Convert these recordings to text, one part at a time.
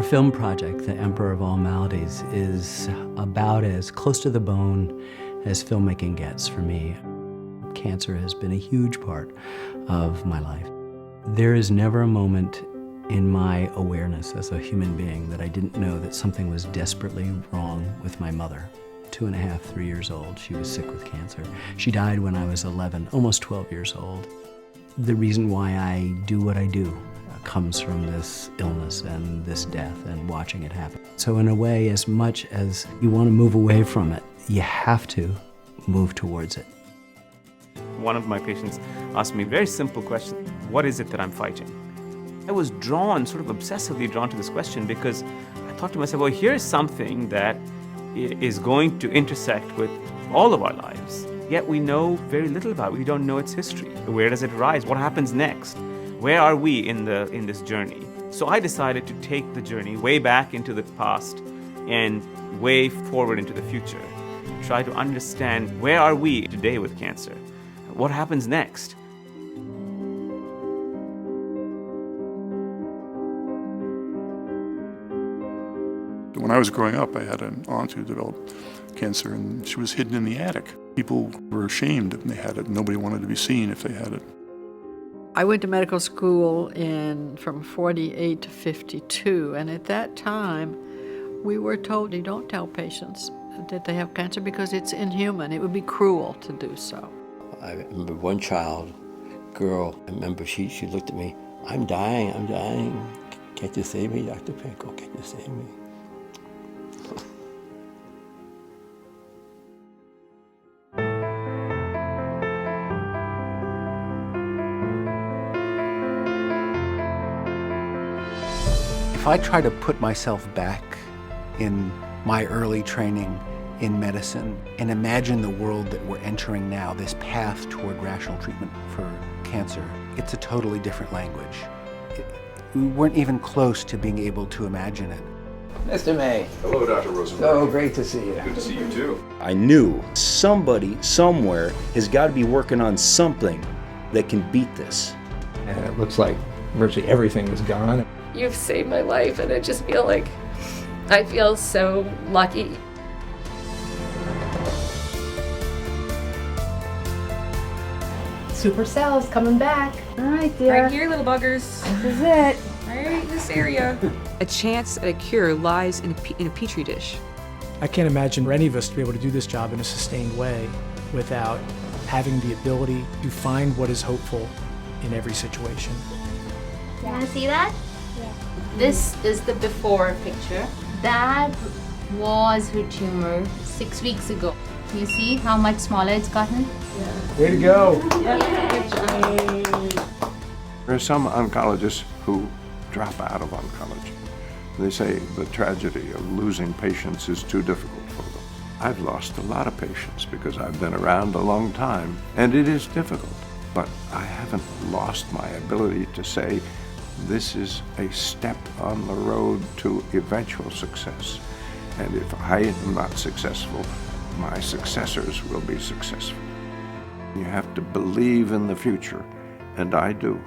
film project, The Emperor of All Maladies, is about as close to the bone as filmmaking gets for me. Cancer has been a huge part of my life. There is never a moment in my awareness as a human being that I didn't know that something was desperately wrong with my mother. 2.5, 3 years old, she was sick with cancer. She died when I was 11, almost 12 years old. The reason why I do what I do comes from this illness and this death and watching it happen. So in a way, as much as you want to move away from it, you have to move towards it. One of my patients asked me a very simple question: what is it that I'm fighting? I was drawn, sort of obsessively drawn to this question, because I thought to myself, well, here's something that is going to intersect with all of our lives, yet we know very little about it. We don't know its history. Where does it rise? What happens next? Where are we in this journey? So I decided to take the journey way back into the past and way forward into the future. Try to understand, where are we today with cancer? What happens next? When I was growing up, I had an aunt who developed cancer, and she was hidden in the attic. People were ashamed if they had it. Nobody wanted to be seen if they had it. I went to medical school from 48 to 52, and at that time, we were told you don't tell patients that they have cancer because it's inhuman. It would be cruel to do so. I remember one girl, I remember she looked at me, I'm dying. Can't you save me, Dr. Pinko? Can't you save me? If I try to put myself back in my early training in medicine and imagine the world that we're entering now, this path toward rational treatment for cancer, it's a totally different language. We weren't even close to being able to imagine it. Mr. May. Hello, Dr. Rosenberg. Oh, great to see you. Good to see you too. I knew somebody somewhere has got to be working on something that can beat this. And it looks like virtually everything is gone. You've saved my life, and I just feel like I feel so lucky. Supercell's coming back. All right, dear. Right here, little buggers. This is it. Right in this area. A chance at a cure lies in a petri dish. I can't imagine for any of us to be able to do this job in a sustained way without having the ability to find what is hopeful in every situation. You want to see that? Yeah. This is the before picture. That was her tumor 6 weeks ago. You see how much smaller it's gotten? Yeah. Way to go. There are some oncologists who drop out of oncology. They say the tragedy of losing patients is too difficult for them. I've lost a lot of patients because I've been around a long time, and it is difficult. But I haven't lost my ability to say this is a step on the road to eventual success. And if I am not successful, my successors will be successful. You have to believe in the future, and I do.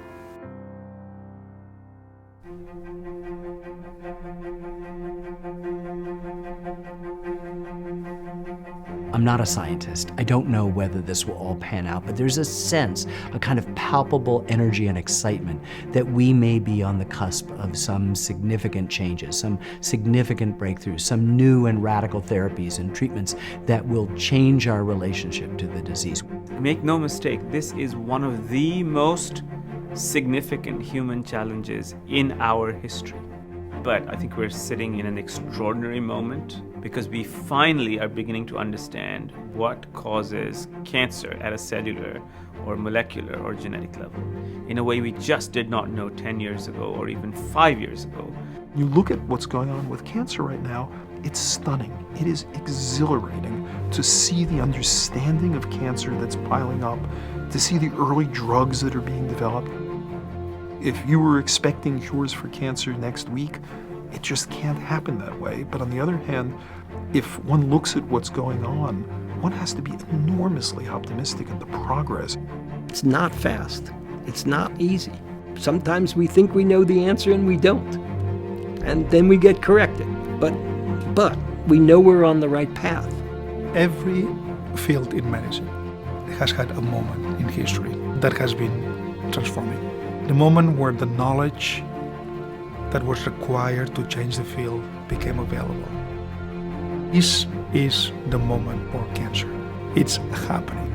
I'm not a scientist. I don't know whether this will all pan out, but there's a sense, a kind of palpable energy and excitement that we may be on the cusp of some significant changes, some significant breakthroughs, some new and radical therapies and treatments that will change our relationship to the disease. Make no mistake, this is one of the most significant human challenges in our history. But I think we're sitting in an extraordinary moment because we finally are beginning to understand what causes cancer at a cellular or molecular or genetic level in a way we just did not know 10 years ago or even 5 years ago. You look at what's going on with cancer right now, it's stunning. It is exhilarating to see the understanding of cancer that's piling up, to see the early drugs that are being developed. If you were expecting cures for cancer next week, it just can't happen that way. But on the other hand, if one looks at what's going on, one has to be enormously optimistic at the progress. It's not fast. It's not easy. Sometimes we think we know the answer and we don't. and then we get corrected. But we know we're on the right path. Every field in medicine has had a moment in history that has been transforming. The moment where the knowledge that was required to change the field became available. This is the moment for cancer. It's happening.